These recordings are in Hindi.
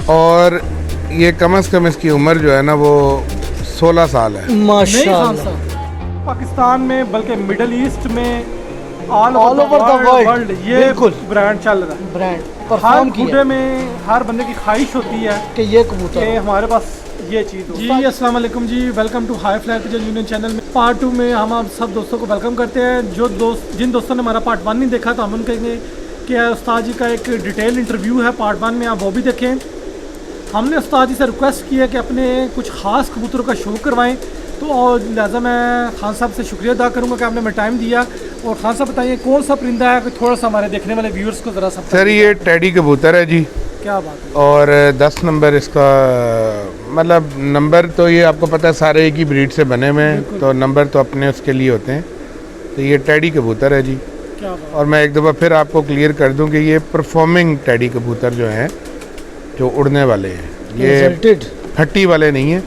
और ये कम से कम इसकी उम्र जो है ना वो 16 साल है। माशाल्लाह। पाकिस्तान में बल्कि मिडल ईस्ट में ऑल ओवर द वर्ल्ड ये ब्रांड चल रहा है। ब्रांड हर परफॉर्म बूढ़े किया में हर बंदे की ख्वाहिश होती है कि ये कबूतर कि हो। हमारे पास ये चीज़ हो। जी अस्सलाम वालेकुम जी, welcome to high fly pigeon union channel में पार्ट 2 में हम आप सब दोस्तों को वेलकम करते हैं। जिन दोस्तों ने हमारा पार्ट 1 नहीं देखा तो हम उन कहेंगे कि उस्ताद जी का एक डिटेल इंटरव्यू है पार्ट 1 में, आप वो भी देखें। हमने उस्ताद जी से रिक्वेस्ट की है कि अपने कुछ ख़ास कबूतरों का शो करवाएं, तो और लिहाजा मैं खान साहब से शुक्रिया अदा करूंगा कि आपने हमें टाइम दिया। और खान साहब बताइए कौन सा परिंदा है कि थोड़ा सा हमारे देखने वाले व्यूअर्स को ज़रा सा। सर ये टेडी कबूतर है जी। क्या बात है। और 10 नंबर इसका, मतलब नंबर तो ये आपको पता है सारे एक ही ब्रीड से बने हुए हैं, तो नंबर तो अपने उसके लिए होते हैं। तो ये टेडी कबूतर है जी। क्या बात। और मैं एक दफ़ा फिर आपको क्लियर कर दूं कि ये परफॉर्मिंग टेडी कबूतर जो हैं, जो उड़ने वाले हैं, ये रिजल्टेड फट्टी वाले नहीं हैं,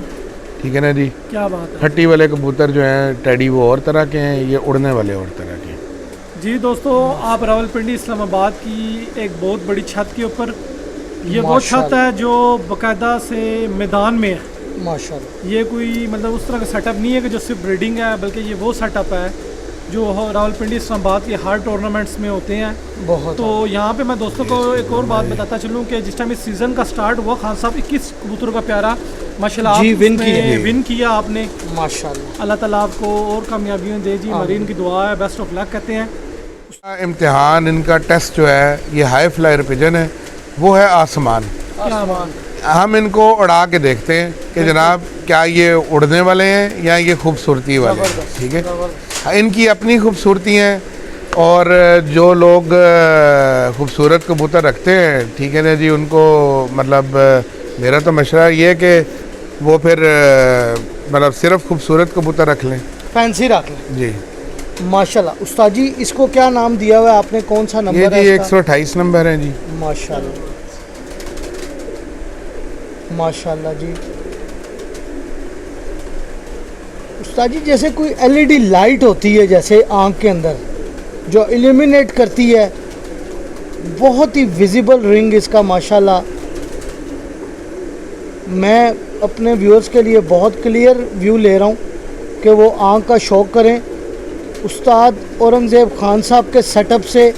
ठीक है ना जी। क्या बात है। फट्टी वाले कबूतर जो हैं टेडी वो और तरह के हैं, ये उड़ने वाले और तरह के हैं। जी दोस्तों, आप रावलपिंडी इस्लामाबाद की एक बहुत बड़ी छत के ऊपर, ये वो छत है जो बाकायदा से मैदान में है। माशाल्लाह। ये कोई मतलब उस तरह का सेटअप नहीं है कि जो सिर्फ ब्रीडिंग है, बल्कि ये वो सेटअप है जो रावलपिंडी इस्लामाबाद के हर टूर्नामेंट्स में होते हैं। बहुत तो यहाँ पे मैं दोस्तों को एक और बात बताता चलूँ कि जिस टाइम इस सीज़न का स्टार्ट हुआ, खान साहब 21 कबूतरों का प्यारा माशाल्लाह जी, विन किया आपने। माशाल्लाह। अल्लाह ताला आपको और कामयाबियाँ दे जी, मरीन की दुआ है, बेस्ट ऑफ लक कहते हैं। इम्तिहान इनका टेस्ट जो है, ये हाई फ्लायर पिजन है, वो है आसमान। क्या बात। हम इनको उड़ा के देखते हैं कि जनाब क्या ये उड़ने वाले हैं या ये खूबसूरती वाले हैं, ठीक है। इनकी अपनी खूबसूरती हैं, और जो लोग खूबसूरत कबूतर रखते हैं, ठीक है ना जी, उनको मतलब मेरा तो मशवरा ये है कि वो फिर मतलब सिर्फ खूबसूरत कबूतर रख लें, फैंसी रख लें जी। माशाल्लाह। उस्ताद जी इसको क्या नाम दिया हुआ है आपने, कौन सा नंबर ये है जी इसका? 128 नंबर है जी। माशाल्लाह माशाल्लाह जी। उस्ताद जी जैसे कोई एलईडी लाइट होती है जैसे आँख के अंदर जो इल्यूमिनेट करती है, बहुत ही विजिबल रिंग इसका माशाल्लाह। मैं अपने व्यूअर्स के लिए बहुत क्लियर व्यू ले रहा हूँ कि वो आँख का शौक़ करें। उस्ताद औरंगज़ेब खान साहब के सेटअप से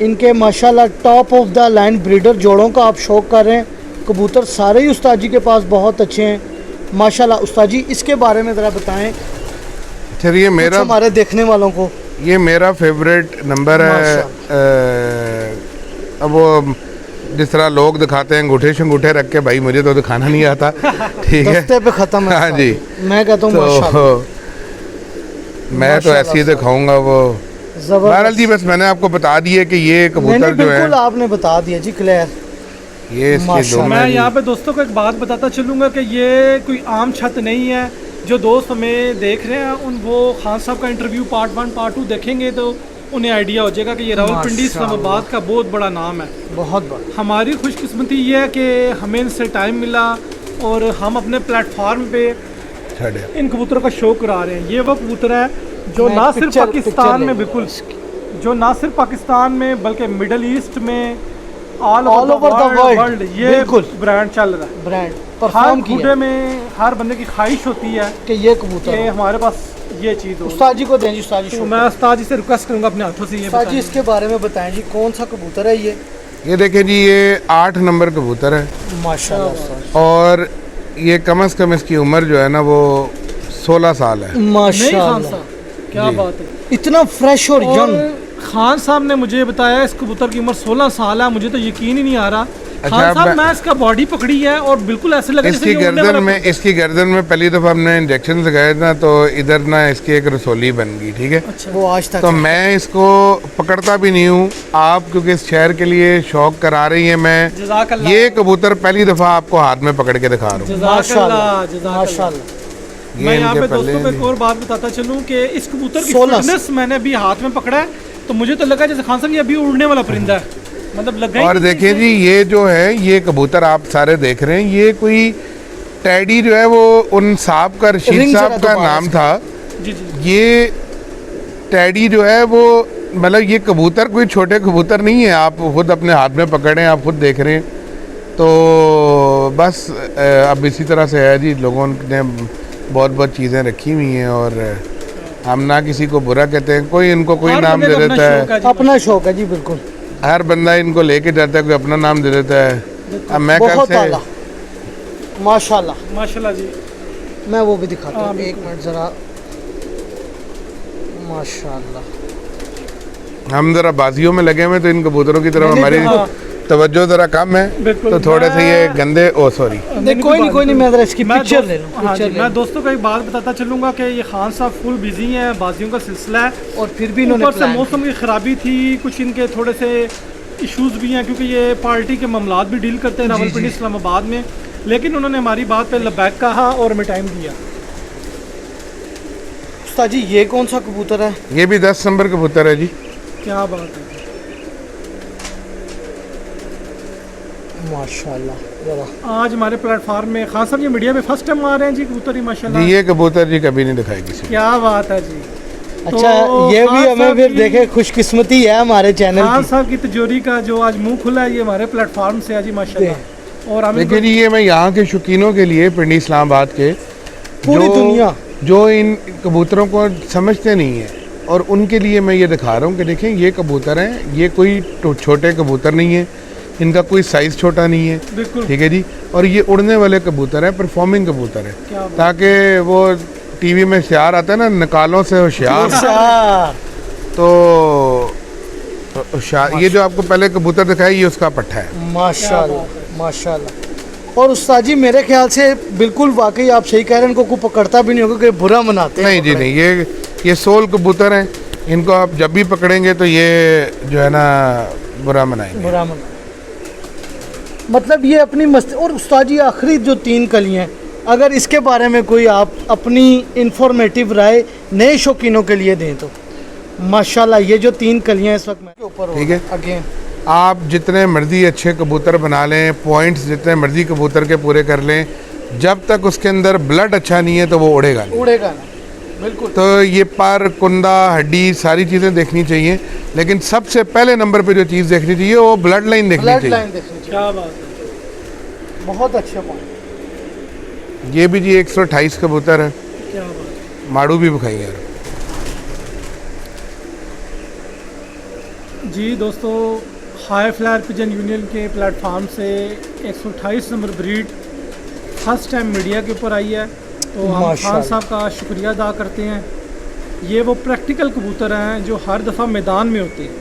इनके माशाल्लाह top of the line breeder जोड़ों का आप शौक़ कर रहे हैं। कबूतर सारे ही उस्ताद जी के पास बहुत अच्छे हैं माशाल्लाह। उस्ताद जी इसके बारे में ज़रा बताएं चलिए। मेरा हमारे देखने वालों को, ये मेरा फेवरेट नंबर है। अब वो जिस तरह लोग दिखाते हैं अंगूठे शंगूठे रख के, भाई मुझे तो दिखाना नहीं आता, ठीक है। दस्ते पे ख़त्म है। हाँ जी। मैं कहता हूँ माशाल्लाह। तो मैं तो ऐसे ही दिखाऊंगा वो। बहरहाल जी, बस मैंने आपको बता दिया कि ये कबूतर जो है, बिल्कुल आपने बता दिया जी क्लियर। ये इसके दो मैं यहाँ पे दोस्तों को एक बात बताता चलूँगा कि ये कोई आम छत नहीं है। जो दोस्त हमें देख रहे हैं उन वो खान साहब का इंटरव्यू पार्ट 1 पार्ट 2 देखेंगे तो उन्हें आइडिया हो जाएगा कि ये रावलपिंडी इस्लामाबाद का बहुत बड़ा नाम है। बहुत बड़ा। हमारी खुशकिस्मती ये है कि हमें इनसे टाइम मिला और हम अपने प्लेटफार्म पे इन कबूतरों का शो करा रहे हैं। ये वो कबूतर है जो ना सिर्फ पाकिस्तान में, बिल्कुल जो ना सिर्फ पाकिस्तान में बल्कि मिडल ईस्ट में ऑल ओवर द वर्ल्ड ये ब्रांड चल रहा है। ब्रांड हर परफॉर्म बूढ़े किया में हर बंदे की ख्वाहिश होती है कि ये कबूतर कि हमारे पास ये चीज़ हो। उस्ताद जी को दें जी। उस्ताद जी तो मैं उस्ताद जी से रिक्वेस्ट करूँगा अपने हाथों से ये उस्ताद जी इसके बारे में बताएं जी, कौन सा कबूतर है ये? ये देखें जी, ये 8 नंबर कबूतर है, माशाल्लाह। और ये कम से कम इसकी उम्र जो है ना वो 16 साल है। माशाल्लाह। क्या बात है। इतना फ्रेश और यंग। खान साहब ने मुझे बताया इस कबूतर की उम्र 16 साल है। मुझे तो यकीन ही नहीं आ रहा अच्छा, खान साहब मैं- मैं इसका बॉडी पकड़ी है और बिल्कुल ऐसे लगा जैसे इसकी ये उड़ने वाला इसकी गर्दन में पहली दफ़ा हमने इंजेक्शन लगाए ना, तो इधर ना इसकी एक रसोली बन गई, ठीक है। अच्छा वो आज तक तो मैं इसको पकड़ता भी नहीं हूँ, आप क्योंकि इस शहर के लिए शौक करा रही हैं, मैं जज़ाकल्लाह। ये कबूतर पहली दफ़ा आपको हाथ में पकड़ के दिखा रहा हूँ। जज़ाकल्लाह जज़ाकल्लाह। माशाल्लाह। मैं यहाँ इनके पे दोस्तों को पल्ले एक और बात बताता चलूँ कि इस कबूतर की 16 फिटनेस मैंने अभी हाथ में पकड़ा है, तो मुझे तो लगा जैसे खान साहब ये अभी उड़ने वाला परिंदा है, मतलब लगा ही और नहीं देखिए जैसे- जी, ये जो है ये कबूतर आप सारे देख रहे हैं, ये कोई टैडी जो है वो उन साहब का, रशीद रिंग साहब जरा का दोबारा नाम से। था। जी जी ये टैडी जो है वो, मतलब ये कबूतर कोई छोटे कबूतर नहीं है, आप खुद अपने हाथ में पकड़े, आप खुद देख रहे हैं। तो बस अब इसी तरह से है जी, लोगों ने बहुत बहुत चीज़ें रखी हुई हैं और हम ना किसी को बुरा कहते हैं, कोई इनको कोई हर नाम बंदे दे का अपना देता शौक है, जी, अपना शौक है जी, बिल्कुल हर बंदा इनको लेके जाता है, कोई अपना नाम दे देता है। अब मैं बहुत कैसे आला माशाल्लाह। माशाल्लाह जी। मैं वो भी दिखाता हाँ, हूँ, एक बिल्कुल। मिनट ज़रा। माशाल्लाह। हम ज़रा बाजियों में लगे हुए, तो इन कबूतरों की तरफ नहीं, हमारी हाँ। तवज्जो ज़रा कम है, बिल्कुल, तो थोड़े से ये मैं- गंदे, ओ सॉरी, नहीं, कोई नहीं, मैं ज़रा इसकी मैं पिक्चर दोस्त- ले लूँ, हाँ जी, पिक्चर ले मैं लूँ। दोस्तों को एक बात बताता चलूँगा कि ये खान साहब फुल बिजी हैं, बाजियों का सिलसिला है, और फिर भी इन्होंने ऊपर से प्लान मौसम की ख़राबी थी, कुछ इनके थोड़े से इश्यूज भी हैं, क्योंकि ये पार्टी के मामलात भी डील करते हैं रावलपिंडी इस्लामाबाद में, लेकिन उन्होंने हमारी बात पे लबैक कहा और हमें टाइम दिया। उस्ताद जी, ये कौन सा कबूतर है? ये भी 10 नंबर कबूतर है जी। क्या बात है। माशाल्लाह। ज़रा आज हमारे प्लेटफार्म में खान साहब ये मीडिया में फर्स्ट टाइम आ रहे हैं जी, कबूतर ही माशाल्लाह। जी ये कबूतर जी कभी नहीं दिखाई किसी को। क्या बात है जी। अच्छा, तो ये भी खान हमें साहब फिर की- देखे खुशकिस्मती है हमारे चैनल खान की। साहब की तिजोरी का जो आज मुंह खुला है, ये हमारे प्लेटफॉर्म से है जी माशाल्लाह। और हम देखिए जी, ये मैं यहाँ के शौकीनों के लिए, पिंडी इस्लामाबाद के, पूरी दुनिया जो इन कबूतरों को समझते नहीं है, और उनके लिए मैं ये दिखा रहा हूँ कि देखें ये कबूतर हैं, ये कोई छोटे कबूतर नहीं है, इनका कोई साइज़ छोटा नहीं है, बिल्कुल ठीक है जी। और ये उड़ने वाले कबूतर हैं, परफॉर्मिंग कबूतर है, क्या बात। ताकि वो टीवी में होशियार आता है ना, निकालों से होशियार, होशियार। तो होशियार। ये जो आपको पहले कबूतर दिखाया, ये उसका पट्टा है। माशाल्लाह माशाल्लाह। और उस्ताद जी, मेरे ख्याल से बिल्कुल वाकई आप सही कह रहे हैं, इनको कोई पकड़ता भी नहीं होगा कि बुरा मनाते हैं। नहीं जी नहीं, ये सोल कबूतर हैं, इनको आप जब भी पकड़ेंगे तो ये जो है ना बुरा मनाएंगे। बुरा मना, मतलब ये अपनी मस्त। और उस्ताद जी, आखिरी जो 3 कलियाँ, अगर इसके बारे में कोई आप अपनी इंफॉर्मेटिव राय नए शौकीनों के लिए दें तो। माशाल्लाह, ये जो 3 कलियाँ इस वक्त मैं ऊपर हो ठीक है। अगेन आप जितने मर्जी अच्छे कबूतर बना लें, पॉइंट्स जितने मर्जी कबूतर के पूरे कर लें, जब तक उसके अंदर ब्लड अच्छा नहीं है तो वो उड़ेगा नहीं। उड़ेगा ना, बिल्कुल। तो ये पर, कुंदा, हड्डी, सारी चीज़ें देखनी चाहिए, लेकिन सबसे पहले नंबर पे जो चीज़ देखनी चाहिए वो ब्लड लाइन देखनी ब्लड चाहिए। लाइन देखनी चाहिए। क्या बात है। बहुत अच्छे पॉइंट। ये भी जी 128 कबूतर है, क्या बात है। माड़ू भी बुखाई यार। जी दोस्तों, हाई फ्लायर पिजन यूनियन के प्लेटफॉर्म से 128 number breed first time media के ऊपर आई है, तो हम खान माशाल्लाह। साहब का शुक्रिया अदा करते हैं। ये वो प्रैक्टिकल कबूतर हैं जो हर दफ़ा मैदान में होते हैं,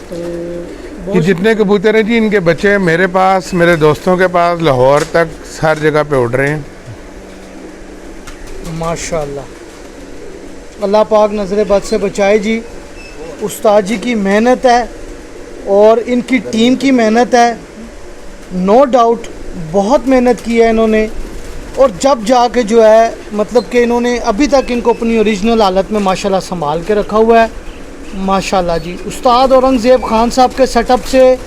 तो ये बहुत जितने कबूतर हैं जी, इनके बच्चे मेरे पास, मेरे दोस्तों के पास, लाहौर तक हर जगह पे उड़ रहे हैं। माशाल्लाह। अल्लाह पाक नज़र बद से बचाए जी। उस्ताद जी की मेहनत है और इनकी टीम की मेहनत है, नो डाउट बहुत मेहनत की है इन्होंने। और जब जाके जो है, मतलब कि इन्होंने अभी तक इनको अपनी ओरिजिनल हालत में माशाल्लाह संभाल के रखा हुआ है। माशाल्लाह जी। उस्ताद औरंगज़ेब खान साहब के सेटअप से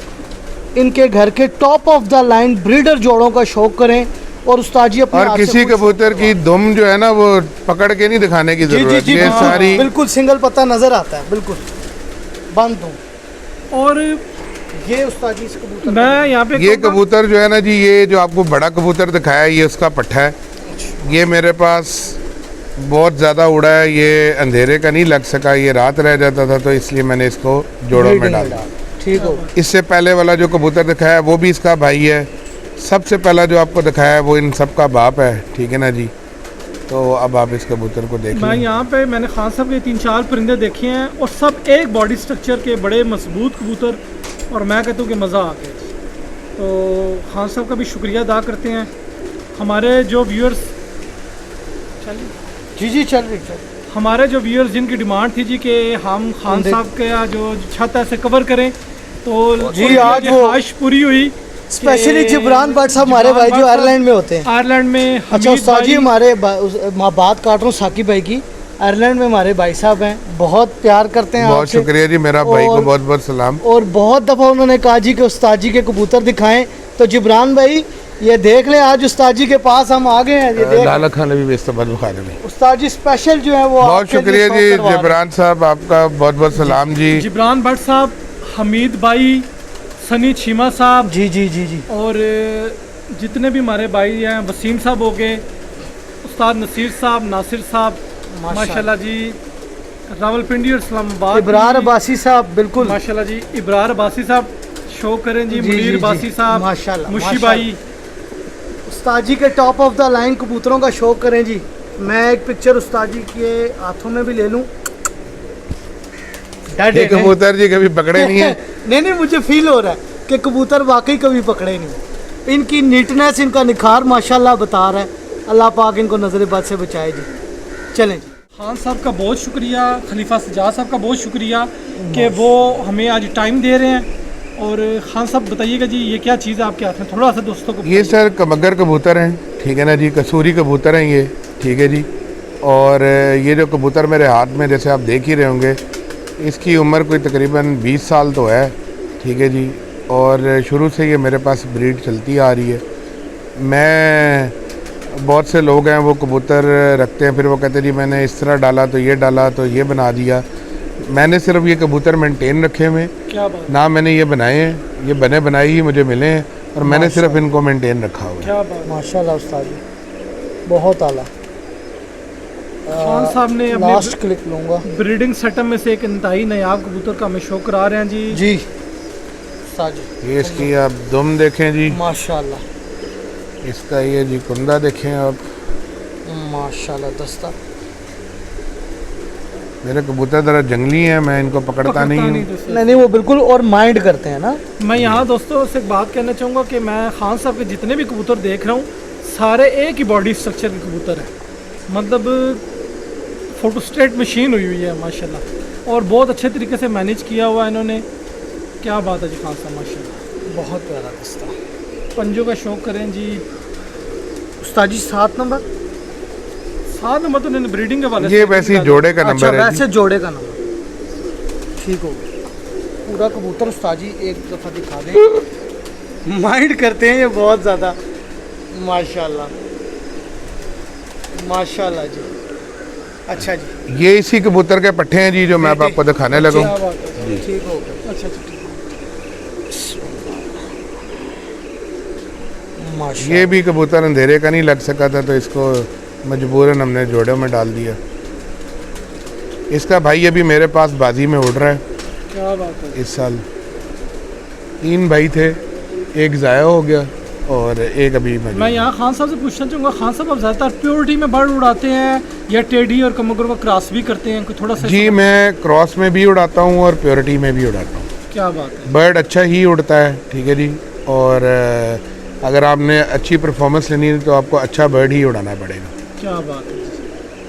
इनके घर के top of the line breeder जोड़ों का शौक करें, और उस्ताद जी अपने और हाथ से किसी कुछ- कबूतर की दुम जो है ना, वो पकड़ के नहीं दिखाने की जी जी जरूरत, जी, ये हाँ, सारी बिल्कुल सिंगल पत्ता नजर आता है, बिल्कुल बंद हूँ। और ये उस्ताद जी इस कबूतर मैं यहाँ पे ये कहूँगा- कबूतर जो है ना जी, ये जो आपको बड़ा कबूतर दिखाया, ये उसका पट्टा है। ये मेरे पास बहुत ज़्यादा उड़ा है, ये अंधेरे का नहीं लग सका, ये रात रह जाता था, तो इसलिए मैंने इसको जोड़ों में ब्रीडिंग डाला। ठीक हो। इससे पहले वाला जो कबूतर दिखाया वो भी इसका भाई है, सबसे पहला जो आपको दिखाया है वो इन सब का बाप है, ठीक है ना जी। तो अब आप इस कबूतर को मैं देखिए। यहाँ पे मैंने खान साहब के 3-4 परिंदे देखे हैं, और सब एक बॉडी स्ट्रक्चर के बड़े मजबूत कबूतर, और मैं कहता हूँ कि मज़ा आ गया। तो खान साहब का भी शुक्रिया अदा करते हैं। हमारे जो व्यूअर्स जी जी चल रही चल हमारे जो व्यूअर्स जिनकी डिमांड थी जी कि हम खान साहब का जो छत है से कवर करें, तो जी, आज वो ख्वाहिश पूरी हुई। स्पेशली जिब्रान भट्ट साहब हमारे भाई जो आयरलैंड में होते हैं। आयरलैंड में अच्छा हमीद उस्ताद जी भाई- हमारे मैं बात काट रहा हूँ साकिब भाई की। आयरलैंड में हमारे भाई साहब हैं, बहुत प्यार करते हैं बहुत आपसे। शुक्रिया जी, मेरा भाई को और- बहुत बहुत सलाम। और बहुत दफ़ा उन्होंने कहा जी कि उस्ताद जी के कबूतर दिखाएं, तो जिब्रान भाई ये देख लें, आज उस्ताद जी के पास हम आ गए हैं। ये देख लाला खान भी इस्तेमाल खाने में। उस्ताद जी स्पेशल जो है वो बहुत आपके लिए शुक्रिया शो जी करवा रहे हैं। जिब्रान साहब, आपका बहुत बहुत सलाम जी। जिब्रान भट्ट साहब, हमीद भाई, सनी चीमा साहब जी जी जी जी और जितने भी हमारे भाई हैं, वसीम साहब हो गए, उस्ताद नसीर साहब, नासिर साहब, माशाल्लाह जी, रावलपिंडी और इस्लामाबाद इब्रार की- अब्बासी साहब बिल्कुल माशाल्लाह जी, इब्रार अब्बासी साहब शो करें जी, जी, मुनीर जी, जी। अब्बासी साहब, माशाल्लाह, मुशी माशाल्लाह। भाई। उस्ताद जी के टॉप ऑफ द लाइन कबूतरों का शौक करें जी। मैं एक पिक्चर उस्ताद जी के हाथों में भी ले लूं। ये कबूतर जी कभी पकड़े नहीं है। नहीं नहीं, मुझे फील हो रहा है कि कबूतर वाकई कभी पकड़े नहीं। इनकी नीटनेस, इनका निखार माशाल्लाह बता रहा है। अल्लाह पाक इनको नजर बद से बचाए जी। चलें जी। खान साहब का बहुत शुक्रिया, खलीफा सजाद साहब का बहुत शुक्रिया कि वो हमें आज टाइम दे रहे हैं। और खान साहब बताइएगा जी, ये क्या चीज़ है आपके हाथ में, थोड़ा सा दोस्तों को ये सर कमगर कबूतर हैं, ठीक है ना जी, कसूरी कबूतर हैं ये, ठीक है जी। और ये जो कबूतर मेरे हाथ में जैसे आप देख ही रहे होंगे, इसकी उम्र कोई तकरीबन 20 साल तो है, ठीक है जी। और शुरू से ये मेरे पास ब्रीड चलती आ रही है। मैं बहुत से लोग हैं वो कबूतर रखते हैं, फिर वो कहते हैं जी मैंने इस तरह डाला तो ये डाला तो ये बना दिया। मैंने सिर्फ ये कबूतर मेंटेन रखे हुए, क्या बात ना मैंने ये बनाए हैं, ये बने बनाए ही मुझे मिले हैं और मैंने सिर्फ इनको मेंटेन रखा हुआ है। क्या बात। माशाल्लाह उस्ताद जी बहुत आला। खान साहब ने लास्ट अपने क्लिक लूँगा ब्रीडिंग सेटअप में से एक इंतहाई नायाब कबूतर का हमें शो करा रहे हैं जी। जी उस्ताद जी। ये इसकी आप दुम देखें जी, माशाल्लाह इसका ये जी कुंदा देखें आप। माशाल्लाह दस्ता। मेरे कबूतर ज़रा जंगली हैं, मैं इनको पकड़ता नहीं हूँ। दोस्तों। नहीं नहीं, वो बिल्कुल और माइंड करते हैं ना। मैं यहाँ दोस्तों से एक बात कहना चाहूँगा कि मैं खान साहब के जितने भी कबूतर देख रहा हूँ, सारे एक ही बॉडी स्ट्रक्चर के कबूतर हैं। मतलब फोटोस्टेट मशीन हुई है माशाल्लाह, और बहुत अच्छे तरीके से मैनेज किया हुआ है इन्होंने। क्या बात है जी खान साहब, माशाल्लाह। बहुत प्यारा दस्ता। पंजों का शौक करें जी। उस्ताद जी 7 नंबर। 7 नंबर तो इन्होंने ब्रीडिंग के वाले ये से वैसे निकाला। जोड़े का अच्छा नंबर है वैसे जी। जोड़े का नंबर ठीक हो गया। पूरा कबूतर उस्ताद जी एक दफ़ा दिखा दें। माइंड करते हैं ये बहुत ज़्यादा। माशाल्लाह माशाल्लाह जी। अच्छा जी ये इसी कबूतर के पट्टे हैं जी जो मैं अब आपको दिखाने लगा क्या हूँ। बात है। ठीक हो गया। अच्छा अच्छा ठीक है। माशाल्लाह ये भी कबूतर अंधेरे का नहीं लग सका था तो इसको मजबूरन हमने जोड़ों में डाल दिया। इसका भाई अभी मेरे पास बाजी में उड़ रहा है क्या बात है। इस साल। 3 भाई थे, एक ज़ाया हो गया और एक अभी मैं मौजूद है। यहाँ खान साहब से पूछना चाहूँगा, खान साहब आप ज़्यादातर प्योरिटी में बर्ड उड़ाते हैं या टेडी और कमगर का क्रॉस भी करते हैं, कोई थोड़ा सा जी मैं क्रॉस में भी उड़ाता हूँ और प्योरिटी में भी उड़ाता हूँ। क्या बात है। बर्ड अच्छा ही उड़ता है, ठीक है जी। और अगर आपने अच्छी परफॉर्मेंस लेनी है तो आपको अच्छा बर्ड ही उड़ाना पड़ेगा। क्या बात है।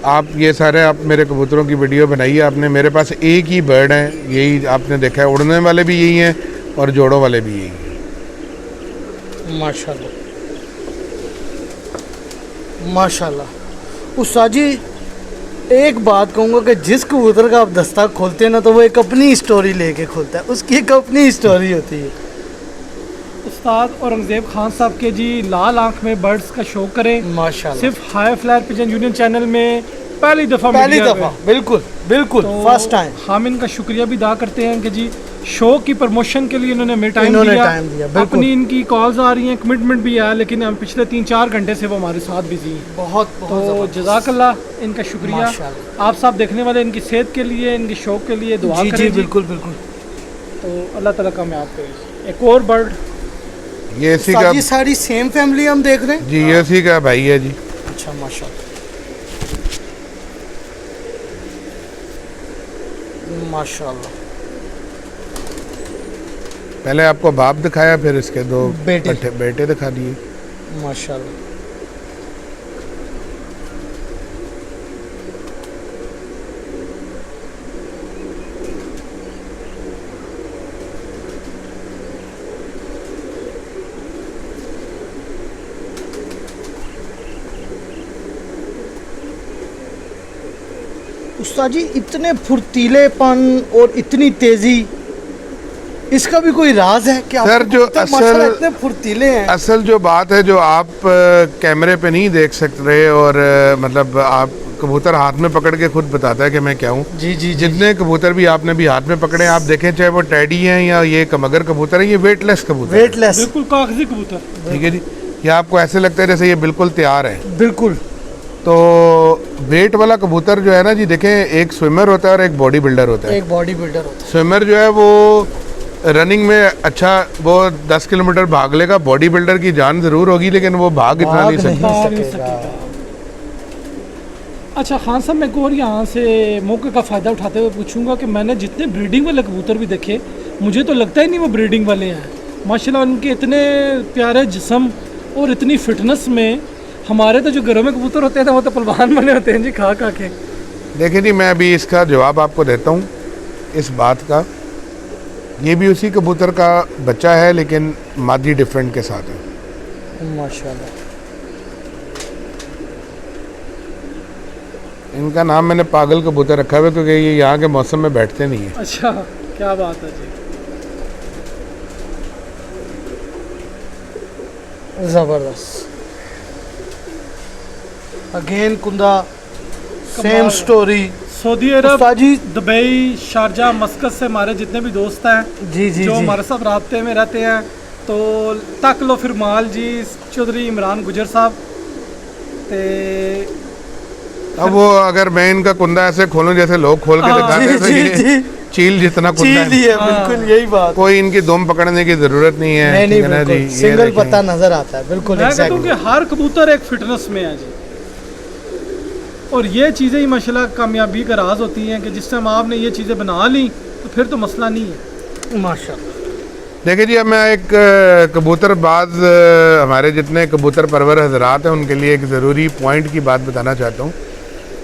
आप ये सारे आप मेरे कबूतरों की वीडियो बनाइए आपने, मेरे पास एक ही बर्ड हैं, यही आपने देखा है, उड़ने वाले भी यही हैं और जोड़ों वाले भी यही हैं। माशाल्लाह माशाल्लाह। उस्ताद जी एक बात कहूँगा कि जिस कबूतर का आप दस्ता खोलते हैं ना, तो वो एक अपनी स्टोरी लेके खोलता है, उसकी एक अपनी स्टोरी होती है। उस्ताद औरंगजेब खान साहब के जी लाल आंख में बर्ड्स का शौक करें। माशाल्लाह सिर्फ high flyer pigeon union channel में पहली दफ़ा पहली दफ़ा बिल्कुल बिल्कुल फर्स्ट टाइम हम इनका शुक्रिया भी अदा करते हैं कि जी शो की प्रमोशन के लिए इन्होंने हमें टाइम इन्होंने दिया। टाइम दिया, बिल्कुल। अपनी इनकी कॉल्स आ रही हैं, कमिटमेंट भी है, लेकिन हम पिछले 3-4 घंटे से वो हमारे साथ बिजी हैं। बहुत तो बहुत जज़ाकल्लाह, इनका शुक्रिया। माशाल्लाह। आप सब देखने वाले इनकी सेहत के लिए, इनके शौक के लिए दुआ जी करें जी जी। बिल्कुल बिल्कुल। तो अल्लाह ताला कामयाब करे। एक और बर्ड ये इसी का उस्ताद जी सारी सेम फैमिली हम देख रहे हैं। जी ये इसी का भाई है जी। अच्छा माशाल्लाह माशाल्लाह। पहले आपको बाप दिखाया, फिर इसके दो बेटे। बेटे दिखा दिए। माशाल्लाह। उस्ताद जी, इतने फुर्तीलेपन और इतनी तेजी, इसका भी कोई राज है क्या? सर, जो माशाल्लाह इतने फुर्तीले हैं। असल जो बात है, जो आप कैमरे पे नहीं देख सकते, और मतलब आप कबूतर हाथ में पकड़ के खुद बताता है कि मैं क्या हूँ। जी जी। जितने कबूतर भी आपने भी हाथ में पकड़े, आप देखें चाहे वो टैडी हैं या ये कमगर कबूतर है, ये वेटलेस कबूतर है। वेटलेस, बिल्कुल कागजी कबूतर। ठीक है जी। ये आपको ऐसे लगता है जैसे ये बिल्कुल तैयार है। बिल्कुल। तो वेट वाला कबूतर जो है ना जी, देखें, एक स्विमर होता है और एक बॉडी बिल्डर होता है। एक बॉडी बिल्डर होता स्विमर जो है वो रनिंग में अच्छा वो 10 किलोमीटर भाग लेगा, बॉडी बिल्डर की जान जरूर होगी लेकिन वो भाग इतना भाग नहीं सकता। भाग नहीं सकेगा। सकेगा। अच्छा खान साहब, मैं और यहाँ से मौके का फ़ायदा उठाते हुए पूछूंगा कि मैंने जितने ब्रीडिंग वाले कबूतर भी देखे, मुझे तो लगता ही नहीं वो ब्रीडिंग वाले हैं। माशाल्लाह उनके इतने प्यारे जिस्म और इतनी फिटनेस में, हमारे तो जो घरों में कबूतर होते हैं वो तो पहलवान बने होते हैं जी, खा खा के। देखिए जी, मैं अभी इसका जवाब आपको देता हूँ इस बात का। ये भी उसी कबूतर का बच्चा है लेकिन मादी डिफरेंट के साथ है। माशाल्लाह। इनका नाम मैंने पागल कबूतर रखा हुआ है क्योंकि ये यहाँ के मौसम में बैठते नहीं है। अच्छा, क्या बात है जी। ज़बरदस्त। अगेन कुंदा, सेम कमाल। स्टोरी। सऊदी अरब, उस्ताद जी, दुबई, शारजा, मस्कत से हमारे जितने भी दोस्त हैं जी जी जो जी। हमारे साथ राब्ते में रहते हैं, तो तक लो फिर माल जी, चौधरी इमरान गुजर साहब ते अब वो अगर मैं इनका कुंदा ऐसे खोलूं जैसे लोग खोल के हाँ, दिखाते हैं, तो जी, ये जी। चील जितना कुंदा चील ही है। है, बिल्कुल यही बात। कोई इनकी दुम पकड़ने की जरूरत नहीं है। नहीं नहीं, ठीक है ना बिल्कुल जी, ये सिंगल देखें। पत्ता नजर आता है। बिल्कुल मैं कहता हूँ एग्जैक्टली। कि हर कबूतर एक फिटनेस में है जी, और ये चीज़ें ही माशाल्लाह कामयाबी का राज होती हैं कि जिस टाइम आपने ये चीज़ें बना ली तो फिर तो मसला नहीं है। माशाल्लाह। देखिए जी, अब मैं एक कबूतरबाज हमारे जितने कबूतर परवर हजरात हैं उनके लिए एक ज़रूरी पॉइंट की बात बताना चाहता हूँ।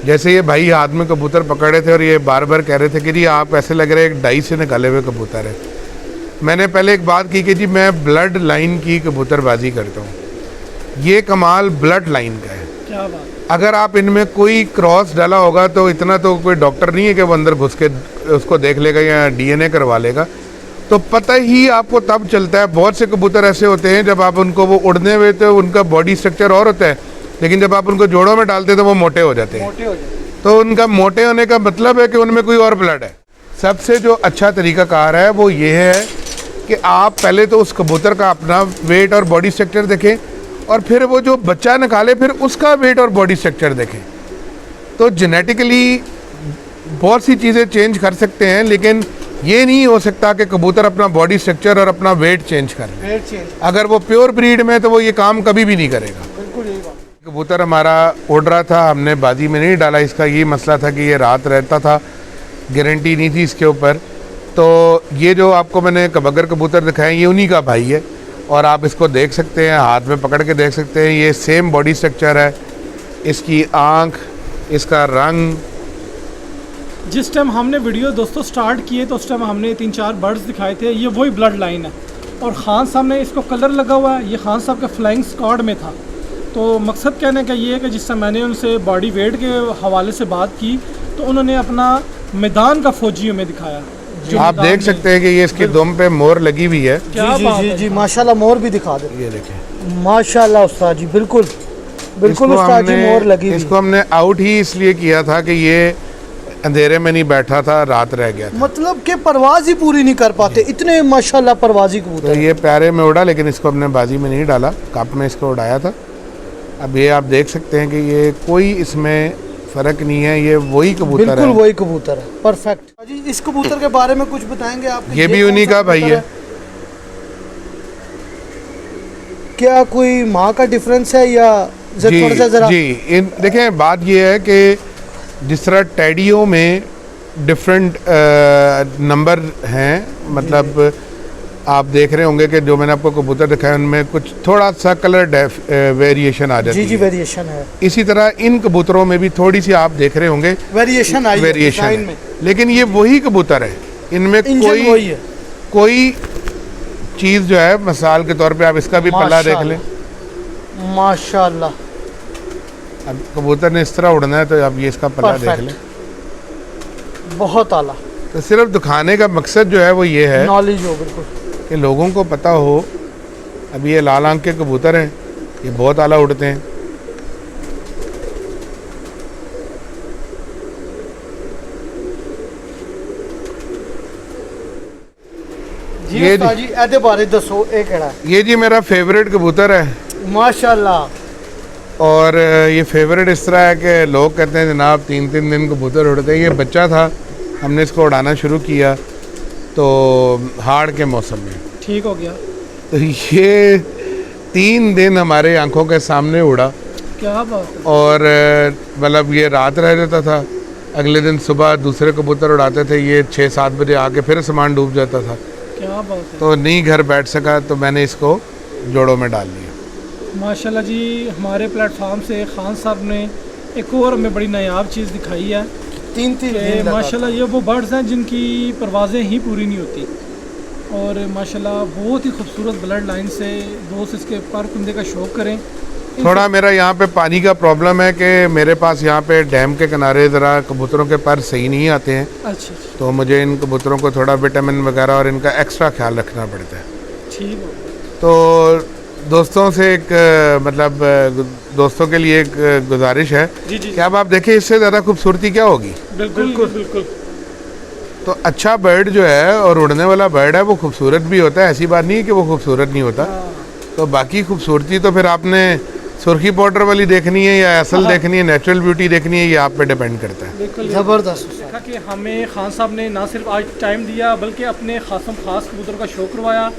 जैसे ये भाई हाथ में कबूतर पकड़े थे और ये बार बार कह रहे थे कि जी आप ऐसे लग रहे हैं एक डाई से निकाले हुए कबूतर है। मैंने पहले एक बात की कि जी मैं ब्लड लाइन की कबूतरबाजी करता हूँ। ये कमाल ब्लड लाइन का है। क्या बात। अगर आप इनमें कोई क्रॉस डाला होगा तो इतना तो कोई डॉक्टर नहीं है कि वो अंदर घुस के उसको देख लेगा या डीएनए करवा लेगा। तो पता ही आपको तब चलता है। बहुत से कबूतर ऐसे होते हैं जब आप उनको वो उड़ने हुए तो उनका बॉडी स्ट्रक्चर और होता है, लेकिन जब आप उनको जोड़ों में डालते हैं तो वो मोटे हो जाते हैं। मोटे हो जाए। तो उनका मोटे होने का मतलब है कि उनमें कोई और ब्लड है। सबसे जो अच्छा तरीकाकार है वो ये है कि आप पहले तो उस कबूतर का अपना वेट और बॉडी स्ट्रक्चर देखें, और फिर वो जो बच्चा निकाले फिर उसका वेट और बॉडी स्ट्रक्चर देखें। तो जेनेटिकली बहुत सी चीज़ें चेंज कर सकते हैं, लेकिन ये नहीं हो सकता कि कबूतर अपना बॉडी स्ट्रक्चर और अपना वेट चेंज कर ले। वेट चेंज, अगर वो प्योर ब्रीड में तो वो ये काम कभी भी नहीं करेगा। बिल्कुल यही बात। कबूतर हमारा उड़ रहा था, हमने बाजी में नहीं डाला। इसका ये मसला था कि ये रात रहता था, गारंटी नहीं थी इसके ऊपर। तो ये जो आपको मैंने कबगर कबूतर दिखाए ये उन्हीं का भाई है, और आप इसको देख सकते हैं, हाथ में पकड़ के देख सकते हैं। ये सेम बॉडी स्ट्रक्चर है, इसकी आँख, इसका रंग। जिस टाइम हमने वीडियो दोस्तों स्टार्ट किए तो उस टाइम हमने 3-4 बर्ड्स दिखाए थे, ये वही ब्लड लाइन है। और ख़ान साहब ने इसको कलर लगा हुआ है, ये ख़ान साहब के फ्लाइंग स्क्वाड में था। तो मकसद कहने का ये है कि जिस समय मैंने उनसे बॉडी वेट के हवाले से बात की तो उन्होंने अपना मैदान का फौजियों में दिखाया। जो आप मैदान देख में- सकते हैं कि ये इसकी दुम पे मोर लगी हुई है। क्या जी बात जी है। जी, माशाल्लाह मोर भी दिखा दे। ये देखें, माशाल्लाह उस्ताद जी, बिल्कुल बिल्कुल इसको उस्ताद जी, मोर लगी हुई। इसको हमने आउट ही इसलिए किया था कि ये अंधेरे में नहीं बैठा था, रात रह गया था। मतलब कि परवाज ही पूरी नहीं कर पाते, इतने माशाल्लाह परवाजी तो कबूतर। ये प्यारे में उड़ा, लेकिन इसको हमने बाजी में नहीं डाला, कप में इसको उड़ाया था। अब ये आप देख सकते हैं कि ये कोई इसमें फ़र्क नहीं है, ये वही कबूतर बिल्कुल है। वही कबूतर है, परफेक्ट जी। इस कबूतर के बारे में कुछ बताएंगे आप? ये भी कौन उन्हीं सा का भाई कबूतर है। क्या कोई माँ का डिफरेंस है या जी थोड़ा सा जरा? जी, इन देखें, बात ये है कि जिस तरह टैडियों में डिफरेंट नंबर हैं, मतलब आप देख रहे होंगे कि जो मैंने आपको कबूतर दिखाया उनमें कुछ थोड़ा सा कलर वेरिएशन आ जाती जी जी है। वेरिएशन है, इसी तरह इन कबूतरों में भी थोड़ी सी आप देख रहे होंगे वेरिएशन आई है वेरिएशन डिज़ाइन है। में। लेकिन ये वही कबूतर है, इनमें इंजन वही कोई है। कोई चीज़ जो है मिसाल के तौर पे आप इसका भी पल्ला देख लें। माशाल्लाह, अब कबूतर ने इस तरह उड़ना है तो आप ये इसका पल्ला देख लें। बहुत आला तो सिर्फ दिखाने का मकसद जो है वो ये है नॉलेज हो बिल्कुल। कि लोगों को पता हो। अब ये लाल आंख के कबूतर हैं, ये बहुत आला उड़ते हैं। जी ये उस्ताद जी एदे बारे दसो ए केड़ा है? ये जी मेरा फेवरेट कबूतर है। माशाल्लाह, और ये फेवरेट इस तरह है कि लोग कहते हैं जनाब 3-3 दिन कबूतर उड़ते हैं। ये बच्चा था, हमने इसको उड़ाना शुरू किया तो हाड़ के मौसम में, ठीक हो गया, तो ये 3 दिन हमारे आंखों के सामने उड़ा। क्या बात है। और मतलब ये रात रह जाता था, अगले दिन सुबह दूसरे कबूतर उड़ाते थे, ये 6-7 बजे आके फिर सामान डूब जाता था। क्या बात है। तो नहीं घर बैठ सका तो मैंने इसको जोड़ों में डाल लिया। माशाल्लाह जी, हमारे प्लेटफॉर्म से खान साहब ने एक और हमें बड़ी नायाब चीज़ दिखाई है 3-3 कि दिन माशाल्लाह ये वो बर्ड्स हैं जिनकी परवाज़ें ही पूरी नहीं होती, और माशाल्लाह बहुत ही खूबसूरत ब्लड लाइन से दोस्त इसके पर कुंदे का शौक़ करें। थोड़ा मेरा यहाँ पे पानी का प्रॉब्लम है कि मेरे पास यहाँ पे डैम के किनारे ज़रा कबूतरों के पर सही नहीं आते हैं, अच्छा अच्छा, तो मुझे इन कबूतरों को थोड़ा विटामिन वगैरह और इनका एक्स्ट्रा ख्याल रखना पड़ता है। ठीक हो। तो दोस्तों से एक मतलब दोस्तों के लिए एक गुजारिश है जी जी कि अब आप देखें इससे ज़्यादा खूबसूरती क्या होगी। बिल्कुल बिल्कुल। तो अच्छा बर्ड जो है और उड़ने वाला बर्ड है वो खूबसूरत भी होता है, ऐसी बात नहीं है कि वो खूबसूरत नहीं होता। तो बाकी खूबसूरती तो फिर आपने सुर्खी पाउडर वाली देखनी है या असल देखनी है, नेचुरल ब्यूटी देखनी है, ये आप पे डिपेंड करता है। बिल्कुल ज़बरदस्त। देखा कि हमें खान साहब ने ना सिर्फ आज टाइम दिया बल्कि अपने खासम खास कबूतर का शौक़ करवाया।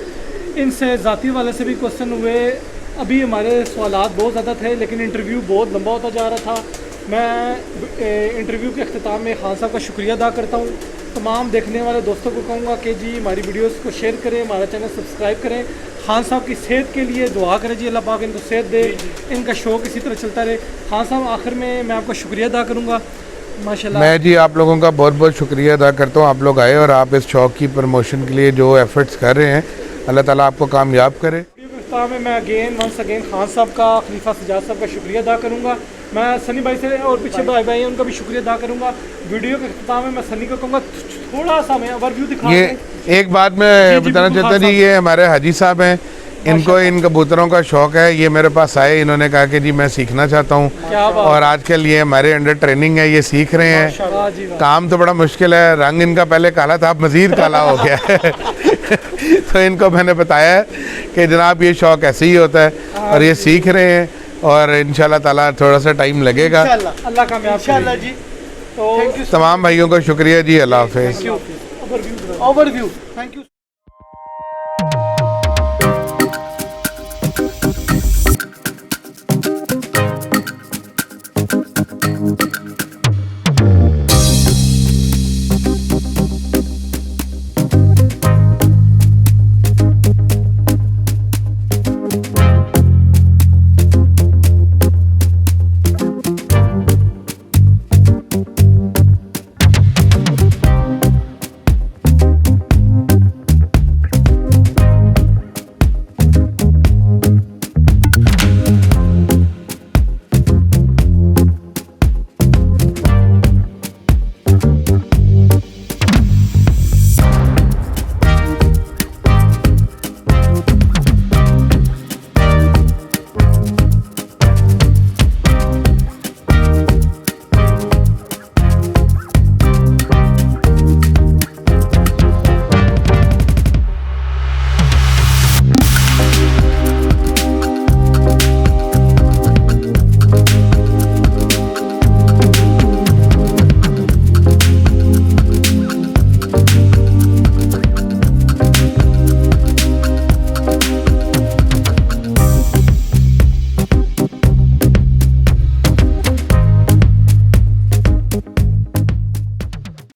इनसे ज़ाती वाले से भी क्वेश्चन हुए। अभी हमारे सवालात बहुत ज़्यादा थे लेकिन इंटरव्यू बहुत लंबा होता जा रहा था। मैं इंटरव्यू के अख्ताम में खान साहब का शुक्रिया अदा करता हूँ। तमाम देखने वाले दोस्तों को कहूँगा कि जी हमारी वीडियोस को शेयर करें, हमारा चैनल सब्सक्राइब करें। खान साहब की सेहत के लिए दुआ करें जी, अल्लाह पाक इनको सेहत दे, इनका शौक़ इसी तरह चलता रहे। खान साहब आखिर में मैं आपका शुक्रिया अदा करूँगा। माशाल्लाह मैं जी आप लोगों का बहुत बहुत शुक्रिया अदा करता हूँ। आप लोग आए और आप इस शौक़ की प्रमोशन के लिए जो एफर्ट्स कर रहे हैं, अल्लाह ताला आपको कामयाब करे। में मैं वंस अगेन खान साहब का, खलीफा सजाद साहब का शुक्रिया अदा करूँगा। मैं सनी भाई से और पीछे भाई भाई हैं उनका भी शुक्रिया अदा करूँगा। वीडियो के अख्ताम में मैं सनी को कहूँगा थोड़ा सा मैं ओवरव्यू दिखा ये एक बात मैं बताना चाहता जी, ये हमारे हाजी साहब हैं, इनको इन कबूतरों का शौक़ है। ये मेरे पास आए, इन्होंने कहा कि जी मैं सीखना चाहता हूँ और आजकल ये हमारे अंडर ट्रेनिंग है, ये सीख रहे हैं। काम तो बड़ा मुश्किल है, रंग इनका पहले काला था अब मज़ीद काला हो गया है तो इनको मैंने बताया है कि जनाब ये शौक़ ऐसे ही होता है और ये सीख रहे हैं और इंशाल्लाह ताला थोड़ा सा टाइम लगेगा। अल्लाह कामयाब इंशाल्लाह जी। तो तमाम भाइयों का शुक्रिया जी, अल्लाह हाफ़िज़। Overview overview, thank you.